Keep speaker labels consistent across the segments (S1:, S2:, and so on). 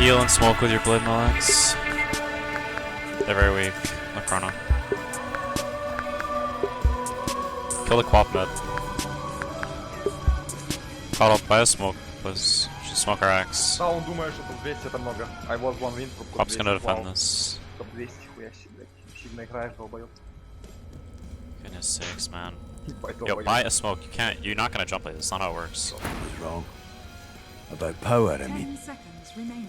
S1: heal and smoke with your blade Molex. They're very weak. No chrono. Kill the Quap mid. Caught up by a smoke, please. Should smoke our axe.
S2: Да, он думает, что топ 200 это много. I was one win.
S1: Quap's gonna defend this.
S2: Топ 200, хуя себе, блядь. Сильно играешь, долбоёб.
S1: Goodness sakes, man. Yo, buy a smoke. You can't. You're not gonna jump like this. That's not how it works.
S3: I was wrong. About power, I mean.
S4: 10 seconds remaining.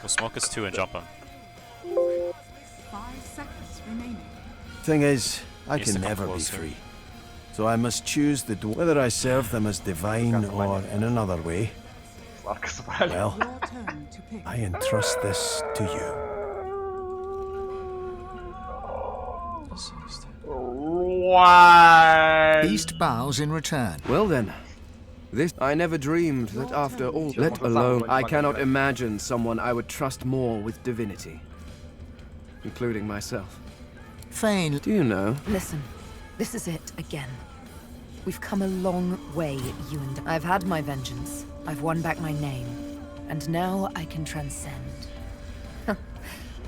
S1: Go smoke us 2 and jump him.
S4: 5 seconds remaining.
S3: Thing is, I
S1: Needs to
S3: can
S1: come
S3: never be
S1: closer.
S3: free. So I must choose whether I serve them as divine or in another way.
S2: Сладко собрали.
S3: Well,
S4: Your turn to pick.
S3: I entrust this to you.
S2: Why?
S5: East bows in return.
S6: Well then, this I never dreamed that after all, let alone I cannot imagine someone I would trust more with divinity, including myself.
S5: Fane,
S6: Do you know?
S7: Listen, this is it again. We've come a long way, you and I. I've had my vengeance. I've won back my name. And now I can transcend.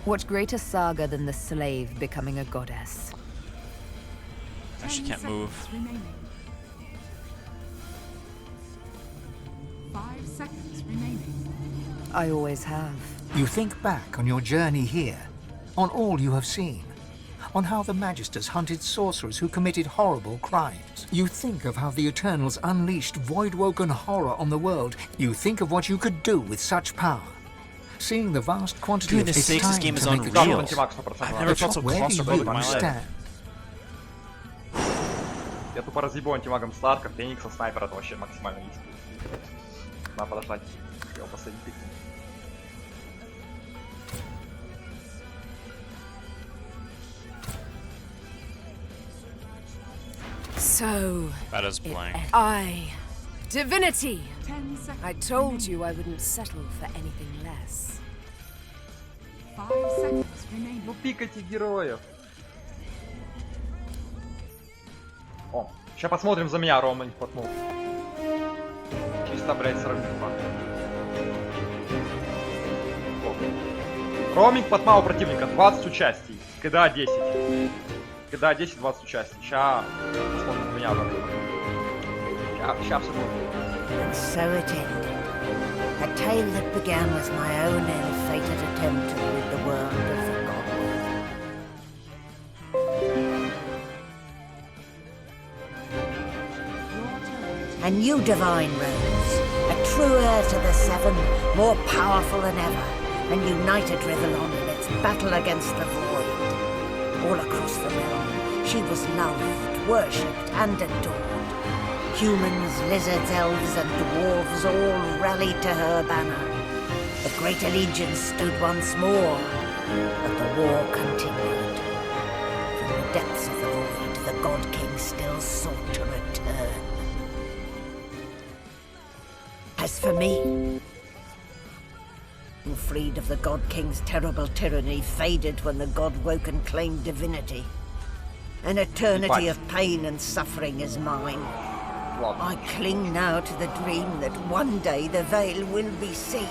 S7: What greater saga than the slave becoming a goddess?
S1: Actually
S4: 10
S1: can't move.
S4: seconds remaining. 5 seconds remaining.
S7: I always have.
S5: you think back on your journey here, on all you have seen, on how the Magisters hunted sorcerers who committed horrible crimes. You think of how the Eternals unleashed void-woken horror on the world. You think of what you could do with such power. Seeing the vast quantity
S1: Dude,
S5: of
S1: this
S5: it's
S1: Stakes
S5: time
S1: game is
S5: to make a
S1: unreal.
S5: choice.
S1: I've never felt so
S5: Where do
S1: claustrophobic in
S5: you
S1: my life.
S5: stand?
S2: Я тупо разъебу антимагом сладко, Феникса, снайпер это вообще максимально низкий. Надо подождать. Я последний пик.
S7: So,
S1: That is blank.
S7: Divinity!
S4: 10 seconds.
S7: I told you I wouldn't settle for anything less.
S4: 5 seconds remaining.
S2: Ну пикайте героев. О, сейчас посмотрим за меня, Рома не потнул. Чисто, блядь, сравнимо. Ромик потмал противника, 20 участий. КДА 10. КДА 10, 20 участий. Сейчас посмотрим за меня, Рома. Сейчас все будет.
S8: And so it ended. A tale that began with my own ill-fated attempt to rid the world of the godworth. A new divine rose, a true heir to the Seven, more powerful than ever, and united Rivellon in its battle against the void. All across the realm, she was loved, worshipped, and adored. Humans, lizards, elves, and dwarves all rallied to her banner. The great allegiance stood once more, but the war continued. From the depths of the void, the God King still sought to return. As for me, freed of the God King's terrible tyranny, faded when the God woken claimed divinity. An eternity of pain and suffering is mine. I cling now to the dream that one day the veil will be seen,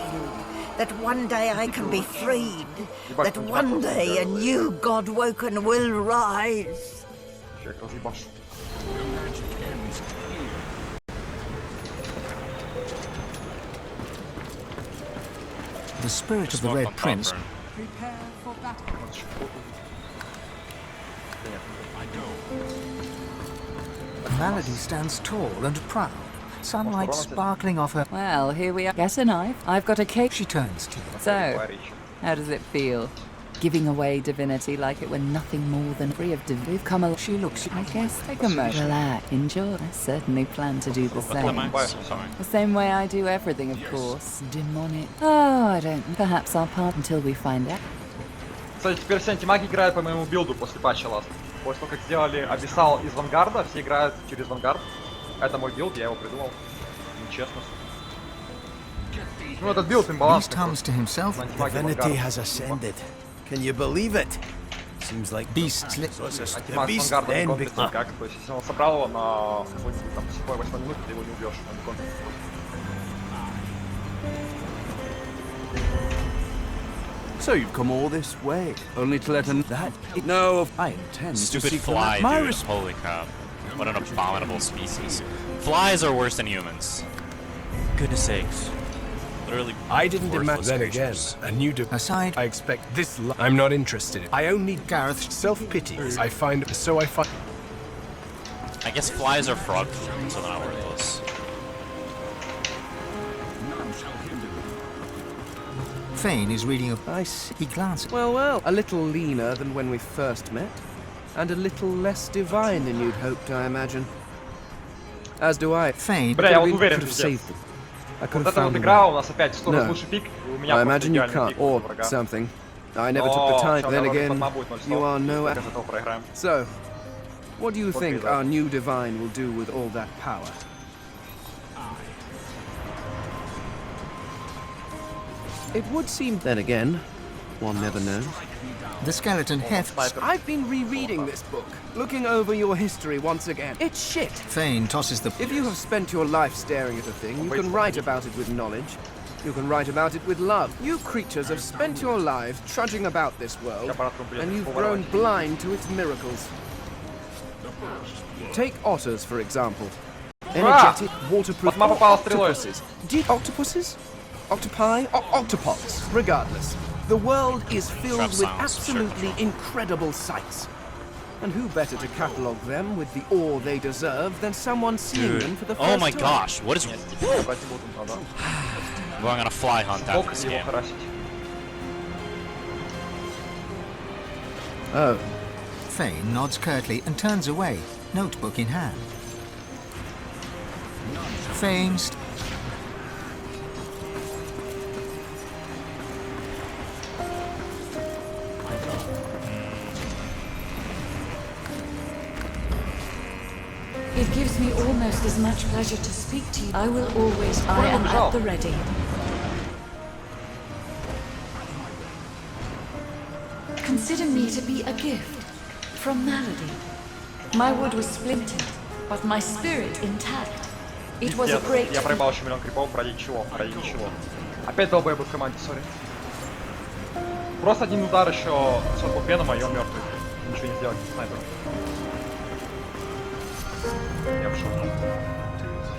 S8: that one day I can be freed, that one day a new God woken will rise.
S2: Человек разъебался.
S5: The spirit of the
S1: Smoke
S5: Red
S1: on top,
S5: Prince
S1: burn.
S4: Prepare for battle.
S5: Malady stands tall and proud, sunlight sparkling off her.
S9: Well, here we are. Get a knife. I've got a cake.
S5: She turns to you.
S9: So, how does it feel? Giving away divinity like it were nothing more than free of divinity. We've come along.
S5: She looks at
S9: I guess take a moment. Relax. Enjoy. I certainly plan to do the same.
S1: Sorry.
S9: The same way I do everything, of course. Demonic. Oh, I don't. Perhaps I'll part until we find out.
S2: Кстати, теперь все антимаги играют по моему билду после патча ласт. После того, как сделали Абиссал из Вангарда, все играют через Вангард. Это мой билд, я его придумал. Нечестно. Ну, этот билд имбаланс.
S5: Beast hums to himself.
S3: Divinity has ascended. Can you believe it? Seems like
S5: Beast's lip.
S3: so it's a, the
S2: Антимаг
S3: beast
S2: Вангарда
S3: then
S2: бекон
S3: became...
S2: как. То есть, если он собрал его на там, 7-8 минут, ты его не убьешь.
S3: So you've come all this way, only to let that... No, I intend
S1: Stupid
S3: to seek
S1: fly,
S3: my
S1: dude. Holy crap. What an abominable species. Flies are worse than humans. Goodness sakes. Literally.
S10: I didn't imagine.
S1: worthless
S10: Then again,
S1: creatures.
S10: a new
S5: Aside,
S10: I expect this. I'm not interested. I only
S5: Gareth,
S10: self-pity. I find.
S1: I guess flies are frog food, so they're not worthless.
S5: Fane is reading a...
S6: I see.
S5: He glances.
S6: Well, a little leaner than when we first met, and a little less divine than you'd hoped, I imagine. As do I.
S5: Fane.
S2: Бля, я вот уверен,
S6: Could have
S2: пиздец.
S6: saved them. I could
S2: Вот
S6: have
S2: эта вот
S6: found a
S2: игра
S6: way.
S2: у нас опять 100 раз
S6: No.
S2: лучший пик, и у меня
S6: I
S2: просто
S6: imagine you
S2: идеальный
S6: can't,
S2: пик
S6: or
S2: против врага.
S6: something. I never took the
S2: О,
S6: time.
S2: всё,
S6: Then
S2: дорога
S6: again,
S2: подма будет 0-100.
S6: you are no.
S2: Как из этого проиграем.
S6: So, what do you
S2: What
S6: think
S2: is that?
S6: our new divine will do with all that power? It would seem. Then again, one never knows.
S5: The skeleton hefts.
S2: Снайпер.
S6: I've been rereading this book, looking over your history once again. It's shit.
S5: Fane tosses the...
S6: If you have spent your life staring at a thing, you can write about it with knowledge. You can write about it with love. You creatures have spent your lives trudging about this world, and you've grown blind to its miracles. Take otters, for example. Energetic, waterproof
S2: Подма попала стрелой.
S6: octopuses. Octopuses? Octopi? Octopods. Regardless, the world is filled
S1: Trap
S6: with
S1: sounds,
S6: absolutely incredible sights. And who better to catalogue them with the awe they deserve than someone seeing them for the first
S1: Oh my
S6: time?
S1: gosh, what is...
S2: Нет, теперь брать не буду, надо.
S1: I'm going on a fly hunt after
S2: Бог
S1: this
S2: его
S1: game.
S2: харасить.
S6: Oh,
S5: Fane nods curtly and turns away, notebook in hand. Fane...
S11: It gives me almost as much pleasure to speak to you. I will always. I am at the ready. Consider me to be a gift from Malady. My wood was splintered, but my spirit intact. It was a
S2: Пиздец,
S11: great.
S2: я проебал еще миллион крипов ради чего? Ради ничего. Опять долбоебы в команде, сори. Просто один удар еще с Венома, и он мертвый. Ничего не сделать, снайпер. Я в шоке.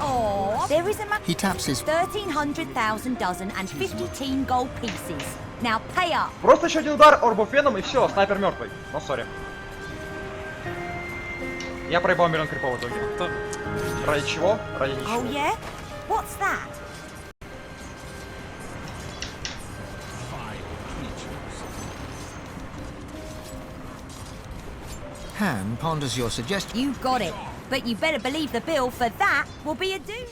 S8: Oh, there is a man.
S5: He taps his...
S8: 1,300,000 dozen and 50 gold pieces. Now pay up.
S2: Просто еще один удар Орбов Веном, и все, снайпер мертвый. Ну, сори. Я проебал миллион крипов в итоге. Ради чего? Ради ничего.
S8: Oh yeah? What's that?
S5: Han ponders your suggestion.
S8: You got it. But you better believe the bill for that will be a doozy.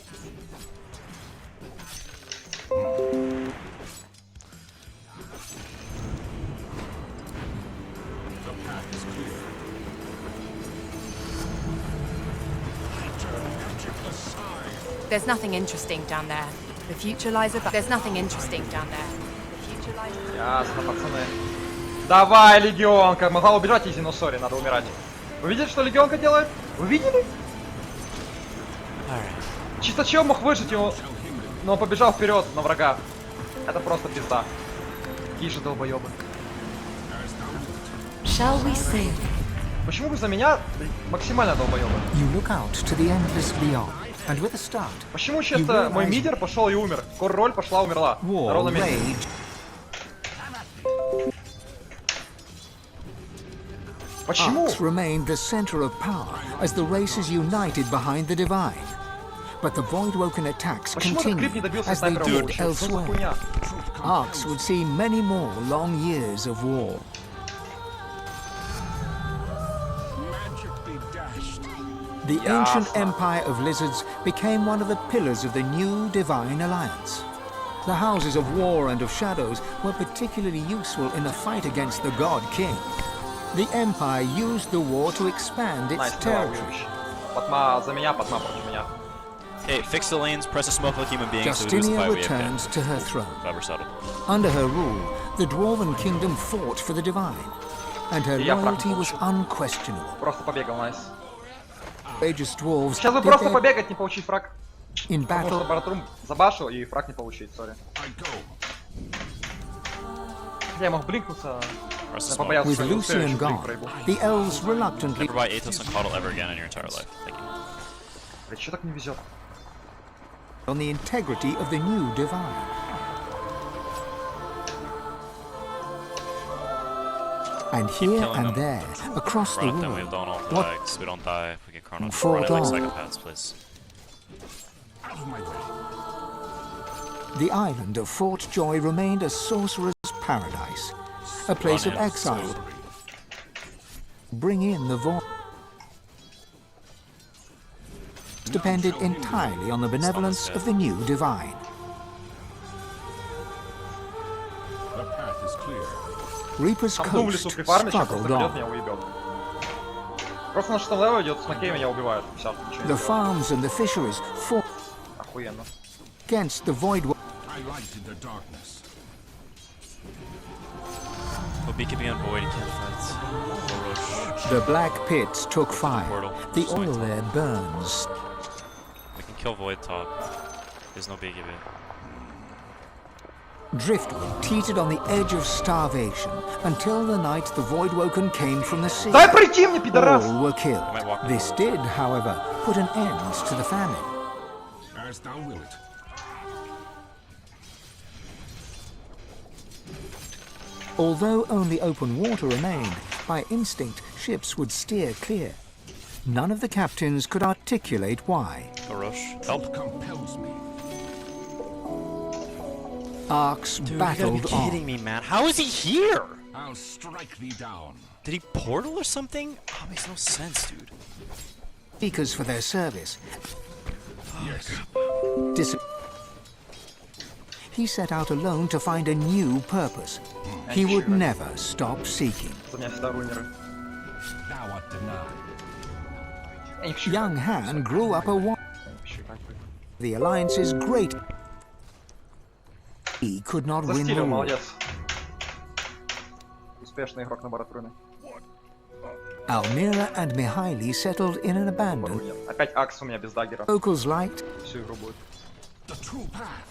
S7: There's nothing interesting down there. The future lies above. There's nothing interesting down there. The future lies above.
S2: Ясно, пацаны. Давай, Легионка! Могла убежать изи, но сори, надо умирать. Вы видели, что Легионка делает? Вы видели? Чисто чел мог выжить его, но он побежал вперед на врага. Это просто пизда. Какие же долбоебы.
S11: Shall we sail?
S2: Почему вы за меня максимально долбоебы?
S5: You look out to the endless beyond, and with a start,
S2: Почему чисто мой мидер пошел и умер? Корроль пошла, умерла. На
S5: war
S2: ровном месте.
S5: rage.
S2: Почему?
S5: Arcs remained the center of power as the races united behind the divine. But the Voidwoken attacks
S2: Почему этот клип не
S5: continued
S2: добился
S5: as they
S2: снайпера
S5: did
S2: Воу? Что за
S5: elsewhere.
S2: хуйня?
S5: Arcs would see many more long years of war. The ancient
S2: Ясно.
S5: empire of lizards became one of the pillars of the new divine alliance. The houses of war and of shadows were particularly useful in the fight against the god king. The empire used the war to expand its
S2: Найс,
S5: territory.
S2: убежище. Патма за меня, Патма против меня.
S1: Okay, fix the lanes, press a smoke like human beings so we lose the
S5: Justinia
S1: fight we
S5: returns
S1: have.
S5: to her throne.
S1: We're settled.
S5: Under her rule, the Dwarven kingdom fought for the divine, and her
S2: Я
S5: loyalty
S2: прав
S5: was
S2: получил.
S5: unquestionable.
S2: Просто побегал, найс.
S5: Courageous dwarves
S2: Сейчас бы
S5: did
S2: просто
S5: their
S2: побегать, не получить фраг.
S5: in
S2: Потому что
S5: battle.
S2: Баратрум забашил и фраг не получить, сори. Хотя я мог блинкнуться.
S1: Rest
S2: Я
S1: is
S2: побоялся,
S5: With
S2: что я успею,
S5: Lucian
S2: еще блинк
S5: gone,
S2: проебу.
S5: the elves reluctantly
S1: Never buy Athos and Coddle ever again in your entire life. Thank you.
S2: Блять, чё так не везет?
S5: on the integrity of the new divine. And here
S1: killing
S5: and
S1: them.
S5: there, across the
S1: Run at them, we
S5: world,
S1: don't all
S5: what
S1: flags. We don't die if we get chrono.
S5: Fall
S1: Run it like
S5: down.
S1: psychopaths, please.
S5: the island of Fort Joy remained a sorcerer's paradise, a place of
S1: Run it,
S5: exile.
S1: so-
S5: Bring in the void. Depended entirely on the benevolence of the new divine.
S10: The path is clear.
S5: Reaper's
S2: Там дум в лесу
S5: Coast
S2: прифармит, сейчас
S5: struggled
S2: просто придет,
S5: on.
S2: меня уебет. Просто на 6 левел идет, с макеем меня убивают. Все, ничего не
S5: The
S2: сделал.
S5: farms and the fisheries fought
S2: Охуенно.
S5: against the void.
S10: I light in the darkness.
S1: But beacon on void, you can't fight. Or rush.
S5: The black pits took fire.
S1: Portal.
S5: The
S1: Sorry.
S5: oil there burns.
S1: We can kill void top. There's no BKB.
S5: Driftwood teetered on the edge of starvation until the night the Voidwoken came from the sea.
S2: Дай пройти мне, пидорас!
S5: All were killed.
S1: might walk
S5: This did, however, put an end to the famine.
S10: As thou wilt.
S5: Although only open water remained, by instinct ships would steer clear. None of the captains could articulate why.
S1: Go rush. Help.
S10: Compels me.
S5: Arcs battled on.
S1: me, man. How is he here?
S10: I'll strike thee down.
S1: Did he portal or something? Oh, makes no sense, dude.
S5: Seekers for their service.
S10: Yes.
S5: He set out alone to find a new purpose. He would never stop seeking.
S2: У меня всегда рунеры.
S10: Thou art denied.
S2: Я не хочу.
S5: Young Han grew up a
S2: Я не хочу так быть.
S5: the Alliance's great. He could not win the
S2: Застилил,
S5: war.
S2: молодец. Успешный игрок на баратруне.
S5: Almira and Mihaly settled in an abandoned.
S2: Барунин. Опять акс у меня без даггера.
S5: Locals liked,
S2: Всю игру будет.
S10: The true path.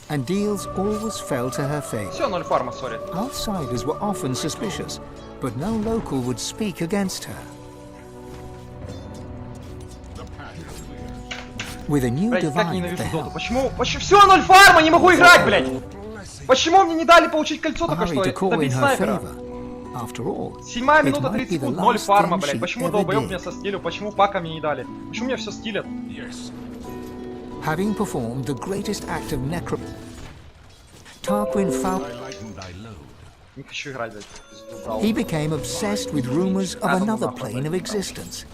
S5: and deals always fell to her fate.
S2: Все, 0 фарма, сори.
S5: Outsiders were often suspicious, but no local would speak against her.
S10: The path is clear.
S5: With a new
S2: Блять, как
S5: divine at
S2: ненавижу
S5: the
S2: доту.
S5: helm,
S2: Почему? Все, 0 фарма, не могу играть, блять! Почему мне не дали получить кольцо только
S5: hurry
S2: что?
S5: to call in
S2: Добить
S5: her
S2: снайпера.
S5: favor. After all,
S2: 7
S5: it
S2: минута
S5: might be
S2: 30
S5: the
S2: секунд, 0
S5: last
S2: фарма,
S5: thing
S2: блять.
S5: she
S2: Почему
S5: ever
S2: долбоёб
S5: did.
S2: меня состилил? Почему пака мне не дали? Почему меня все стилят?
S10: Yes.
S5: Having performed the greatest act of necro, Tarquin found
S10: I lighten thy load.
S2: Не хочу играть, блять.
S5: he became obsessed with rumors of another plane of existence.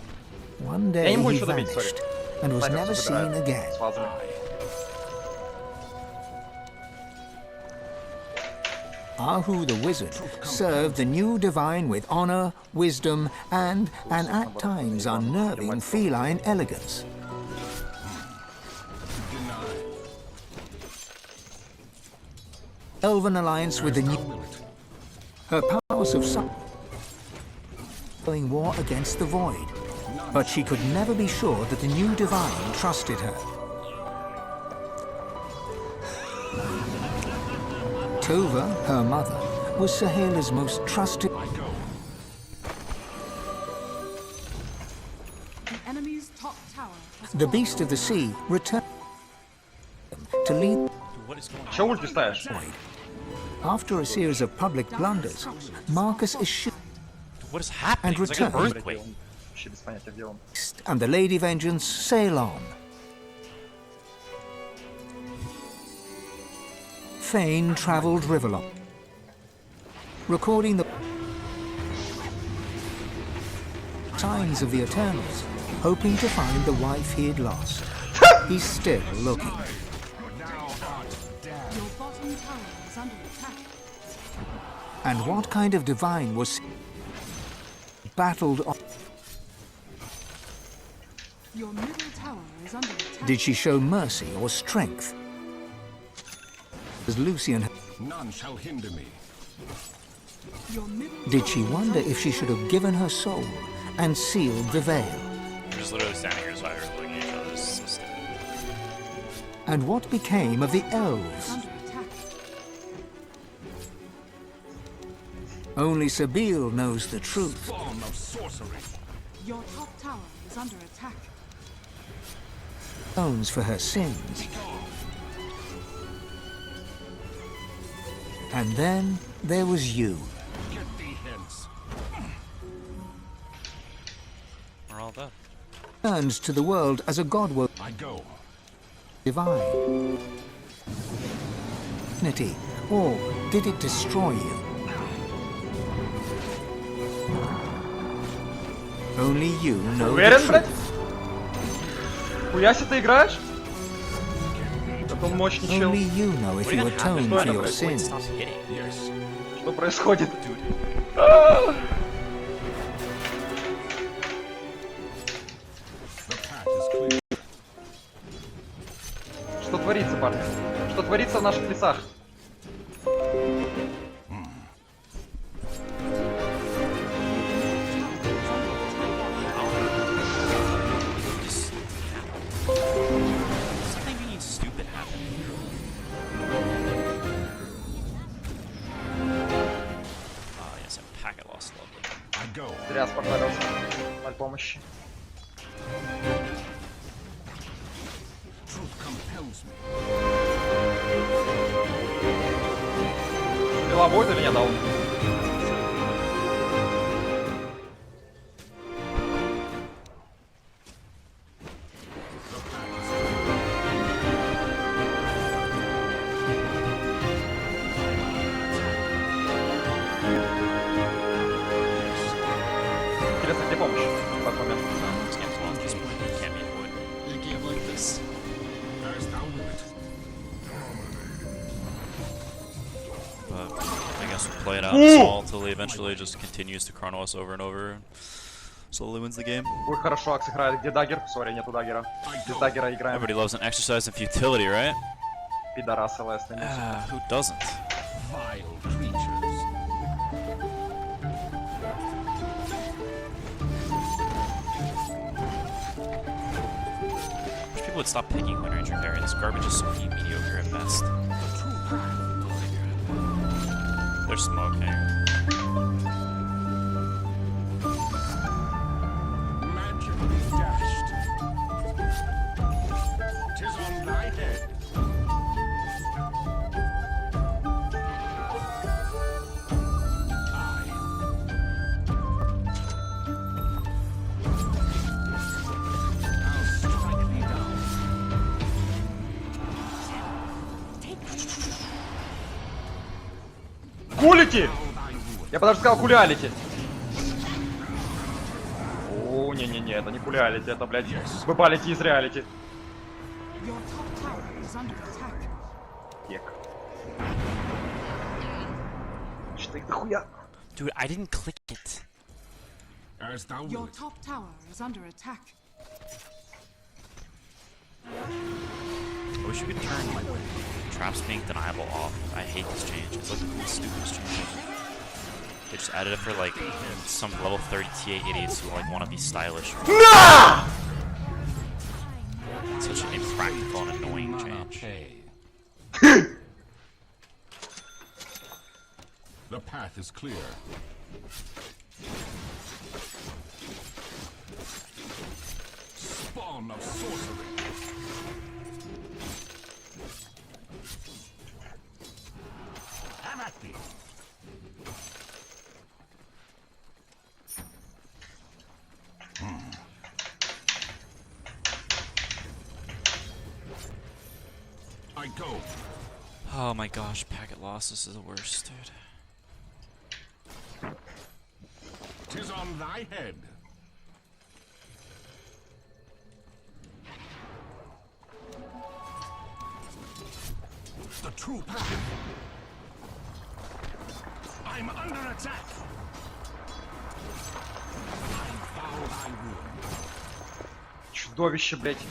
S5: One
S2: Я
S5: day
S2: не могу
S5: he
S2: ничего добить, сори.
S5: vanished and was
S2: Снайпер
S5: never
S2: всё
S5: seen
S2: забирает
S5: again.
S2: с фазами.
S5: Ahu the wizard served the new divine with honor, wisdom, and an at times unnerving feline elegance. Elven alliance with the new. Her powers of going war against the void, but she could never be sure that the new divine trusted her. Tova, her mother, was Sahela's most trusted.
S4: The enemy's top tower has
S5: The
S4: fallen.
S5: beast of the sea returned to lead.
S2: Чё ульти ставишь?
S5: After a series of public blunders, Marcus eschewed,
S1: What is happening?
S5: And
S1: It's like an
S5: return.
S1: earthquake.
S2: Вообще без понятия, где он.
S5: and the Lady Vengeance sail on. Fane travelled riverlong, recording the signs of the Eternals, hoping to find the wife he had lost. He's still looking.
S4: Your bottom tower is under attack.
S5: And what kind of divine was battled on?
S4: Your middle tower is under attack.
S5: Did she show mercy or strength? As Lucian,
S10: None shall hinder me.
S4: Your middle
S5: did she
S4: tower is
S5: wonder
S4: under
S5: if she should have given her soul and sealed the veil?
S1: We're just literally standing here, so we're looking at each other. This is so stupid.
S5: And what became of the elves?
S4: under attack.
S5: Only Sabine knows the truth.
S10: Spawn of sorcery.
S4: Your top tower is under attack.
S5: Owns for her sins. And then there was you.
S10: Get thee hence.
S1: We're all dead.
S5: Turns to the world as a god will
S10: I go.
S5: divine. Divinity, or did it destroy you? Only you know the
S2: Уверен, блядь?
S5: truth.
S2: Хуяси ты играешь? Какой мощный чел.
S5: Only you know if
S1: What do
S5: you
S1: you
S5: atone
S1: have?
S5: for your
S1: Wait,
S5: sins.
S1: stop hitting.
S10: Yes.
S2: Что происходит?
S10: The path is clear.
S2: Что творится, парни? Что творится в наших лесах?
S1: Just something really stupid happened. Ah, yes, a packet lost. Lovely.
S10: I go.
S2: Зря спарталился. Ноль помощи.
S10: Truth compels me.
S2: Стрела будет или нет, да? Интересно, где помощь в этот момент?
S1: This game's lost at this point. It can't be avoided in a game like this.
S10: As thou wilt.
S1: But I guess we'll play it out small until he eventually just continues to chrono us over and over and slowly wins the game.
S2: Ой, хорошо, Акс играет. Где даггер? Сори, нету даггера. Без даггера играем.
S1: Everybody loves an exercise in futility, right?
S2: Пидорасы лесные.
S1: Who doesn't?
S10: Vile creatures.
S1: Wish people would stop picking Wind Ranger Carry. This garbage is so mediocre at best.
S10: The true path.
S1: They're smoking.
S10: Magically dashed. 'Tis on thy head. I'll strike thee down.
S2: Кулите! Я бы даже сказал кулялите. О, не-не-не, это не кулялите, это, блядь, выбалите из реалити.
S4: Your top tower is under attack.
S2: Кек. Что их дохуя?
S1: Dude, I didn't click it.
S10: As thou
S4: Your
S10: wilt.
S4: top tower is under attack.
S1: I wish you could turn traps being deniable off. I hate this change. It's like the stupidest change. They just added it for like some level 30 TA idiots who like want to be stylish. It's such an impractical and annoying change.
S10: The path is clear. Spawn of sorcery. Have at thee. I go.
S1: Oh my gosh, packet loss. This is the worst, dude.
S10: 'Tis on thy head. The true path. I'm under attack. I vow thy ruin.
S2: Чудовище, блядь.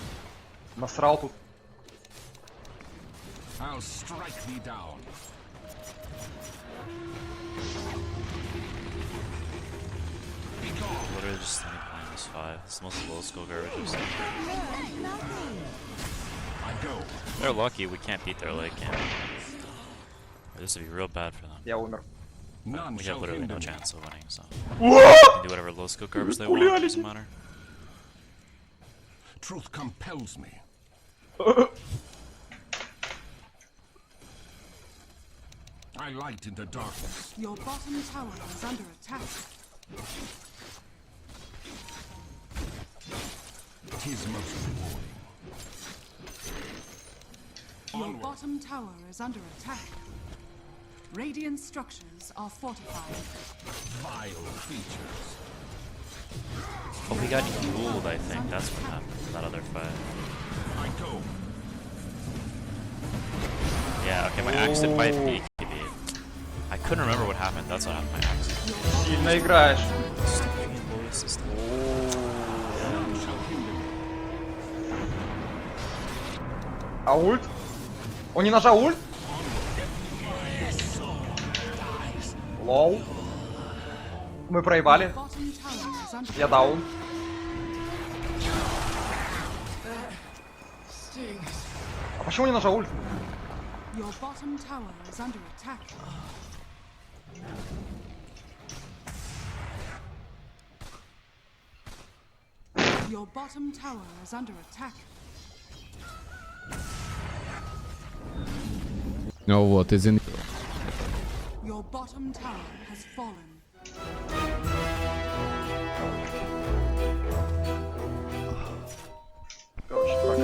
S2: Насрал тут.
S10: I'll strike thee down. Be gone.
S1: Literally just standing behind this 5. It's the most low skill garbage I've seen.
S10: I go.
S1: They're lucky we can't beat their late game. This would be real bad for them.
S2: Я умер.
S10: None
S1: We
S10: shall
S1: have literally
S10: hinder
S1: no
S10: me.
S1: chance of winning, so.
S2: What?
S1: They can do whatever low skill garbage they want, it doesn't matter.
S10: Truth compels me. I light in the darkness.
S4: Your bottom tower is under attack.
S10: Tis most rewarding.
S4: Your
S10: Onward.
S4: bottom tower is under attack. Radiant structures are fortified.
S10: Vile creatures.
S1: Oh, we got dueled, I think. That's what happened in that other fight.
S10: I go.
S1: Yeah, okay, my axe did fight BKB. I couldn't remember what happened. That's what happened. My axe.
S2: Сильно играешь.
S1: Stupid low system.
S10: None shall hinder me.
S2: А ульт? Он не нажал ульт? Лол. Мы проебали.
S4: Bottom tower is under
S2: Я даун. А почему не нажал ульт?
S4: Your bottom tower is under attack. Your bottom tower is under attack.
S12: Ну вот, из-за...
S4: Your bottom tower has fallen.
S2: Короче, так.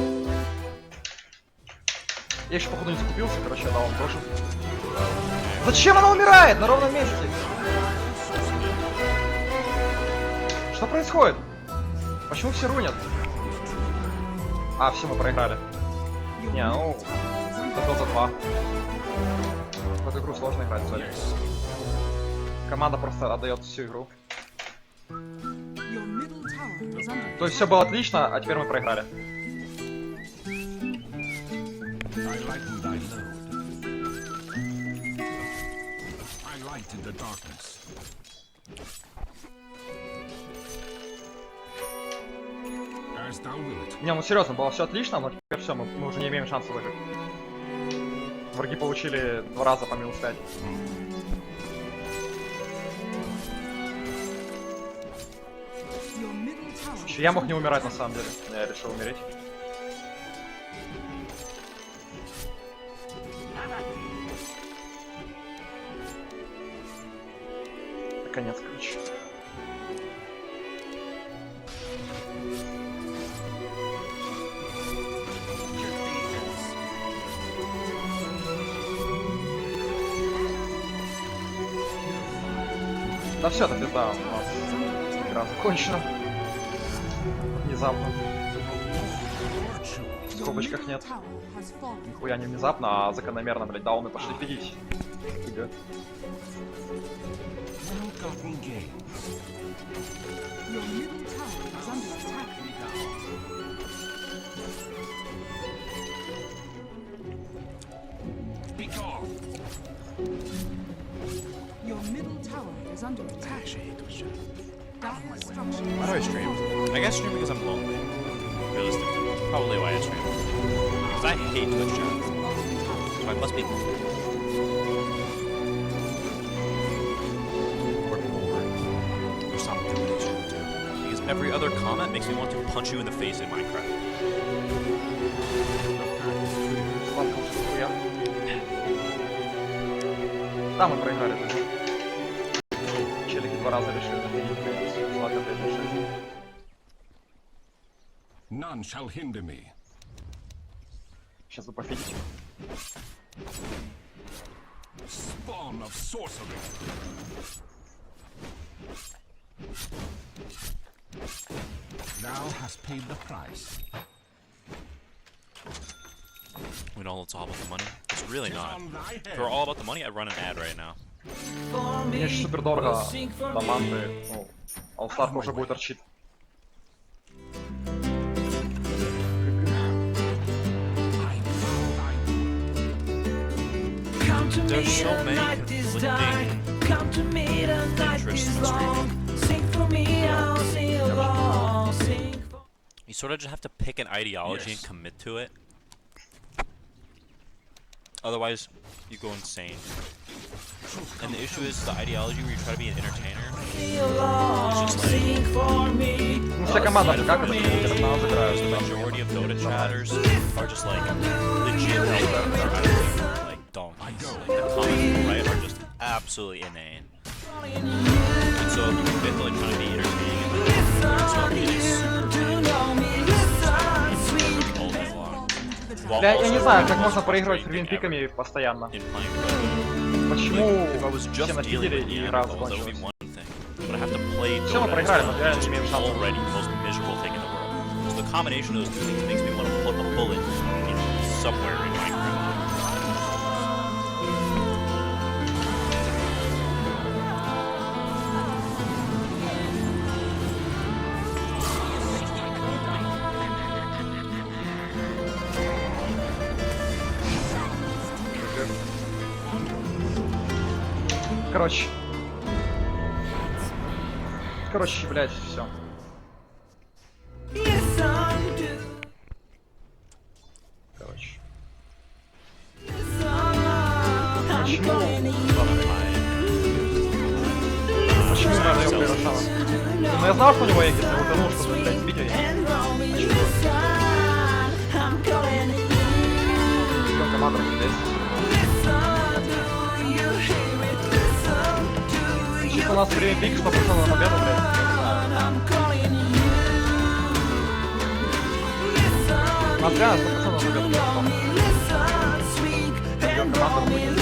S2: Я еще походу не закупился, короче, я даун тоже. Зачем она умирает на ровном месте? Что происходит? Почему все рунят? А, все, мы проиграли. Не, ну... Это Dota 2. В эту игру сложно играть, сори. Команда просто отдает всю игру.
S4: Your middle tower is under
S2: То есть все было отлично, а теперь мы проиграли.
S10: I lighten thy load. I light in the darkness. As thou wilt.
S2: Не, ну серьезно, было все отлично, но теперь все, мы уже не имеем шанса выиграть. Враги получили 2 раза по минус 5.
S4: Your middle tower.
S2: Я мог не умирать на самом деле, я решил умереть. Конец, короче. Да все, это пизда, у нас игра закончена. Внезапно. В скобочках нет. Нихуя не внезапно, а закономерно, блядь, дауны пошли. Видите? Фига.
S10: Well-gotten gains.
S4: Your middle tower is under attack.
S10: Be gone.
S4: Your middle tower is under attack. Dire structure.
S1: Why do I stream? I guess stream because I'm lonely. Realistically. Probably why I stream. Because I hate Twitch chat. So I must be lonely. Or bored. Or something to do. Because every other comment makes me want to punch you in the face in Minecraft.
S2: Сладкого хуя. Да, мы проиграли. Челики 2 раза решили заходить. Сладко, блядь, решили.
S10: None shall hinder me.
S2: Сейчас вы пофидите.
S10: Spawn of sorcery. Thou hast paid the price.
S1: We know it's all about the money. It's really not. If we're all about the money, I'd run an ad right now.
S2: Мне еще супер дорого команды. Ну, All-Star уже будет арчит.
S1: There's so many conflicting interests in streaming. You sort of just have to pick an ideology and commit to it. Otherwise, you go insane. And the issue is the ideology where you try to be an entertainer. It's just like...
S2: Ну, вся команда же как это, 19 играют.
S1: The majority of Dota chatters are just like legit like donkeys. Like the comments, right, are just absolutely inane. And so they have to like try to be entertaining and like learn stuff and it's super all day long.
S2: Я не знаю, как можно проигрывать фривин-пиками постоянно. Почему все нафидели и игра закончилась? Все мы проиграли, но реально не имеем шансов.
S1: So the combination of those two things makes me want to put a bullet, you know, somewhere in Minecraft.
S2: Короче, блядь, все. Короче. Почему мы даем Перошана? Ну я знал, что у него Эггис, я утонул, чтобы, блядь, сбить его. Идем командам здесь. Чисто у нас время пик, 100% на победу, блядь. У нас реально 100% на победу, блядь. Идем командам, будем.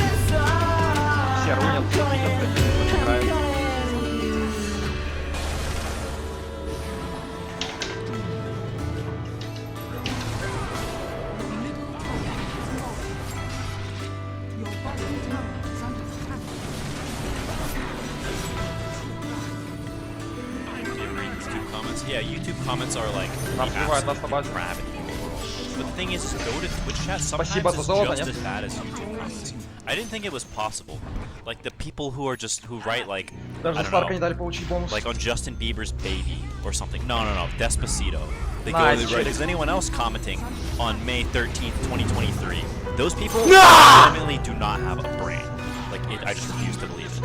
S2: Все рунят, блядь, играют.
S1: Yeah, YouTube comments are like the absolute gravity of the world. But the thing is, go to Twitch chat sometimes is just as bad as YouTube comments. I didn't think it was possible. Like the people who are just who write like I don't know, like on Justin Bieber's Baby or something. No, Despacito. They go to write. Is anyone else commenting on May 13th, 2023? Those people legitimately do not have a brain. Like I just refuse to believe it.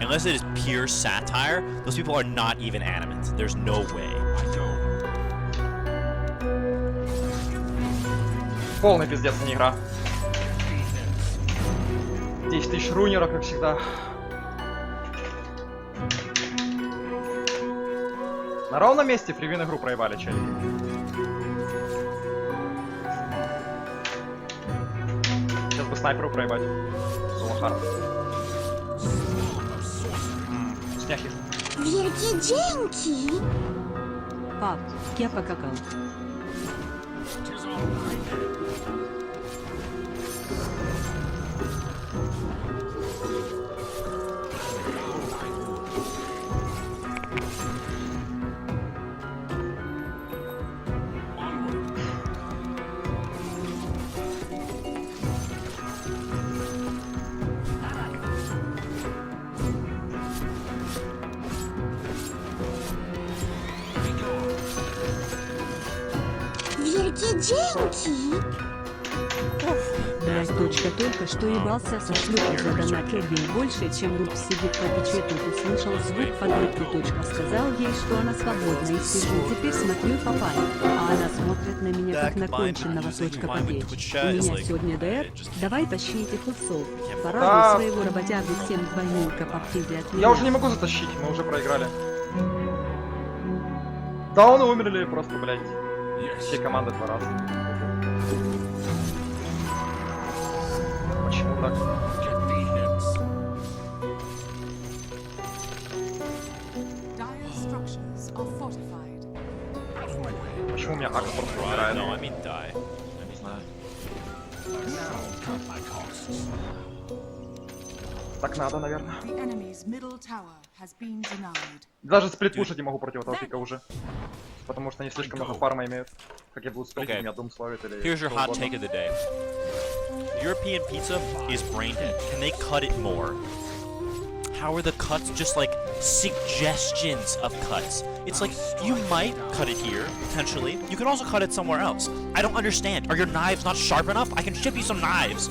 S1: Unless it is pure satire, those people are not even animate. There's no way.
S2: Полный пиздец, не игра. 10 тысяч рунеров, как всегда. На ровном месте фривин игру проебали, челики. Сейчас бы снайперу проебать. Солохар.
S12: Wielkie dzięki!
S13: Пап, я покакал.
S12: Dzięki!
S13: Блять, дочка только что ебался со шлюхой за донат Кельвин больше, чем Руб сидит по печетнику, слышал звук подруги, дочка сказал ей, что она свободна и сижу, теперь смотрю папай, а она смотрит на меня как на конченного, точка поверь. У меня сегодня ДР, давай тащи этих усов, порадуй своего работягу всем двойненько по птизе от меня.
S2: Я уже не могу затащить, мы уже проиграли. Дауны умерли просто, блядь. Все команды 2 раза. Почему так? Почему у меня Акс просто умирает? Не знаю. Так надо, наверное. Даже сплит-пушить не могу против этого пика уже. Потому что они слишком много фарма имеют. Как я буду сплитить, меня Doom словит или...
S1: Here's your hot take of the day. European pizza is brain dead. Can they cut it more? How are the cuts just like suggestions of cuts? It's like, you might cut it here, potentially. You could also cut it somewhere else. I don't understand. Are your knives not sharp enough? I can ship you some knives.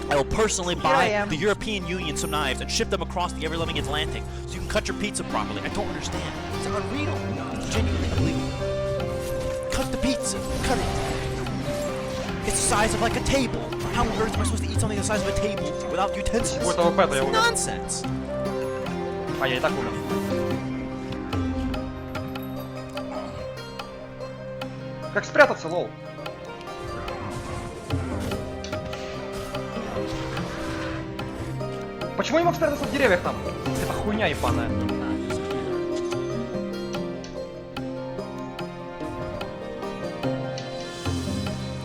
S1: I will personally buy the European Union some knives and ship them across the ever-loving Atlantic so you can cut your pizza properly. I don't understand. It's unreal. It's genuinely unbelievable. Cut the pizza. Cut it. It's the size of like a table. How on earth am I supposed to eat something the size of a table without utensils? It's nonsense.
S2: А, я и так умер. Как спрятаться, лол? Почему не мог спрятаться в деревьях там? Это хуйня ебаная.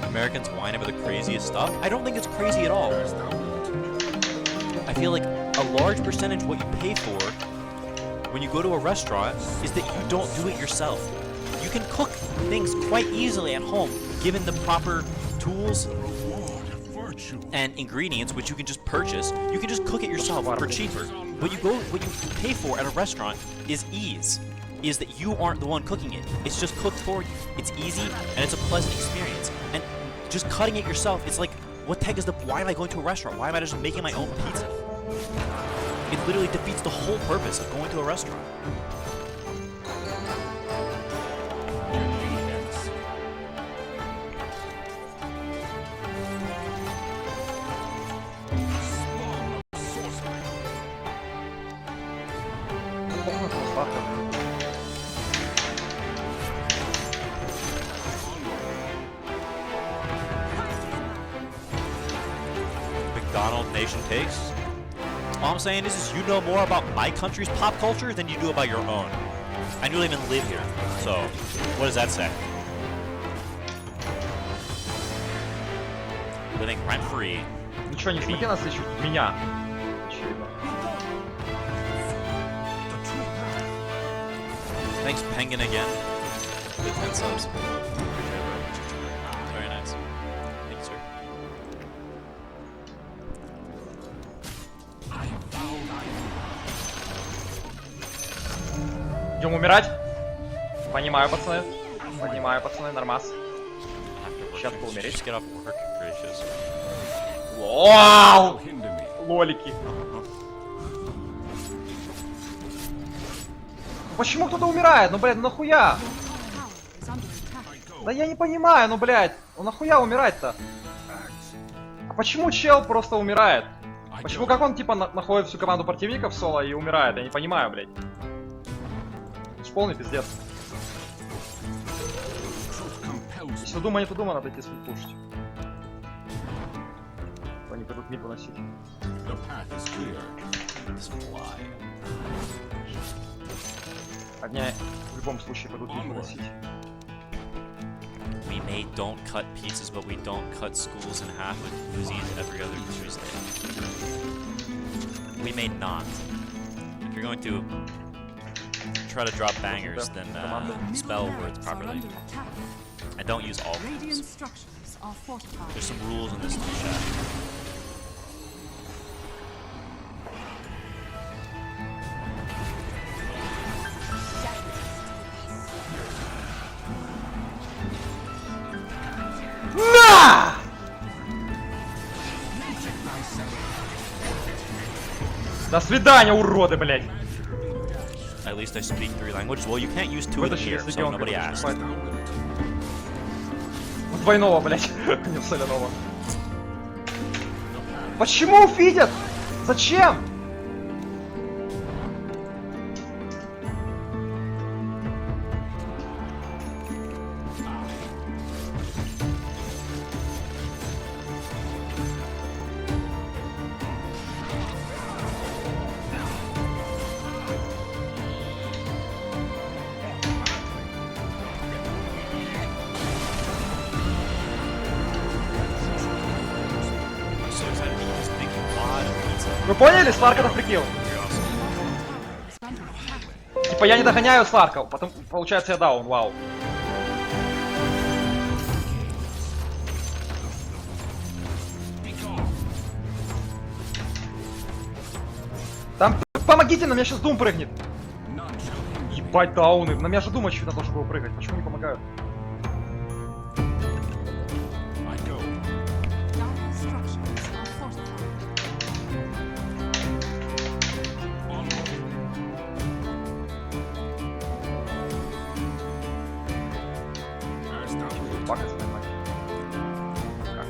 S1: Americans whine over the craziest stuff. I don't think it's crazy at all. I feel like a large percentage of what you pay for when you go to a restaurant is that you don't do it yourself. You can cook things quite easily at home, given the proper tools and ingredients, which you can just purchase. You can just cook it yourself for cheaper. What you pay for at a restaurant is ease. Is that you aren't the one cooking it. It's just cooked for you. It's easy and it's a pleasant experience. And just cutting it yourself, it's like, what the heck is why am I going to a restaurant? Why am I just making my own pizza? It literally defeats the whole purpose of going to a restaurant. McDonald nation takes. All I'm saying is you know more about my country's pop culture than you do about your own. I don't even live here, so what does that say? Living rent free.
S2: Ничего, несмотря на встречу меня.
S1: Thanks, Penguin, again. For the 10 subs. Very nice. Thank you, sir.
S2: Идем умирать? Понимаю, пацаны. Понимаю, пацаны, нормас. Сейчас поумереть. Вау! Лолики. Почему кто-то умирает? Ну, блядь, ну нахуя? Да я не понимаю, ну, блядь. Ну нахуя умирать-то? А почему чел просто умирает? Почему как он, типа, находит всю команду противников в соло и умирает? Я не понимаю, блядь. Это ж полный пиздец. Если дума, не то дума, надо идти слушать. Они пойдут мид выносить. Одни в любом случае пойдут мид выносить.
S1: We may don't cut pizzas, but we don't cut schools in half with cuisine every other Tuesday. We may not. If you're going to try to drop bangers, then spell words properly. And don't use all words. There's some rules in this chat.
S2: На! До свидания, уроды, блядь!
S1: At least I speak 3 languages. Well, you can't use 2 of them here, so nobody asked.
S2: Двойного, блядь, не соляного. Почему фидят? Зачем? Вы поняли? Сларк это фрикил. Типа я не догоняю Сларка, потом получается я даун, вау. Там помогите, на меня сейчас Дум прыгнет. Ебать дауны, на меня же Дум очевидно должен был прыгать, почему не помогают? пакостная магия. Как?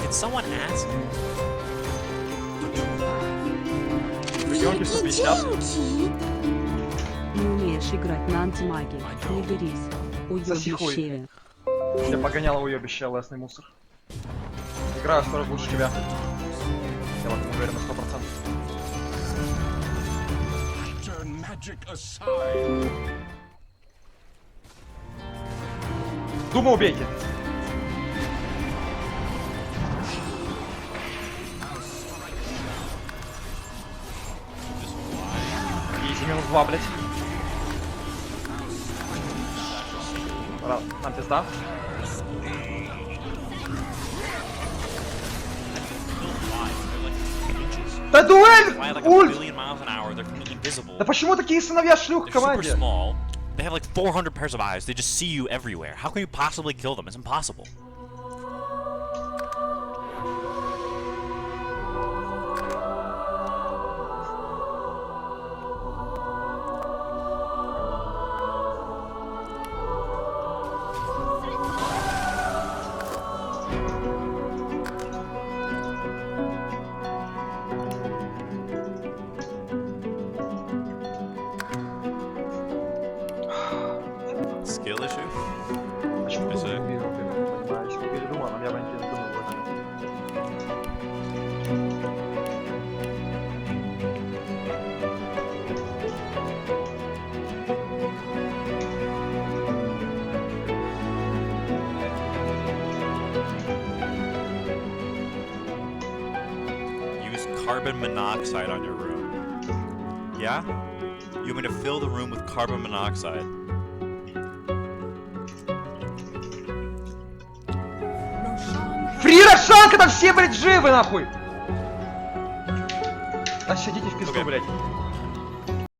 S1: Did someone ask?
S2: Регионки 150.
S13: Не умеешь играть на антимагии. Не берись. Уёбище.
S2: Я погонял уёбище, лесный мусор. Играю 100 раз лучше тебя. Я в этом уверен на 100%. Дума убейте! Изи -2, блять. Нам пизда. Да дуэль! Ульт! Да почему такие сыновья шлюх в команде?
S1: They have like 400 pairs of eyes. They just see you everywhere. How can you possibly kill them? It's impossible. Skill issue?
S2: Почему
S1: Is
S2: Думу
S1: it?
S2: убил? Понимаю, если бы передумал, я бы не передумал в этом.
S1: Use carbon monoxide on your room. Yeah? You want me to fill the room with carbon monoxide?
S2: Фри Рошан, когда все, блядь, живы, нахуй! А сидите в пизду, блядь.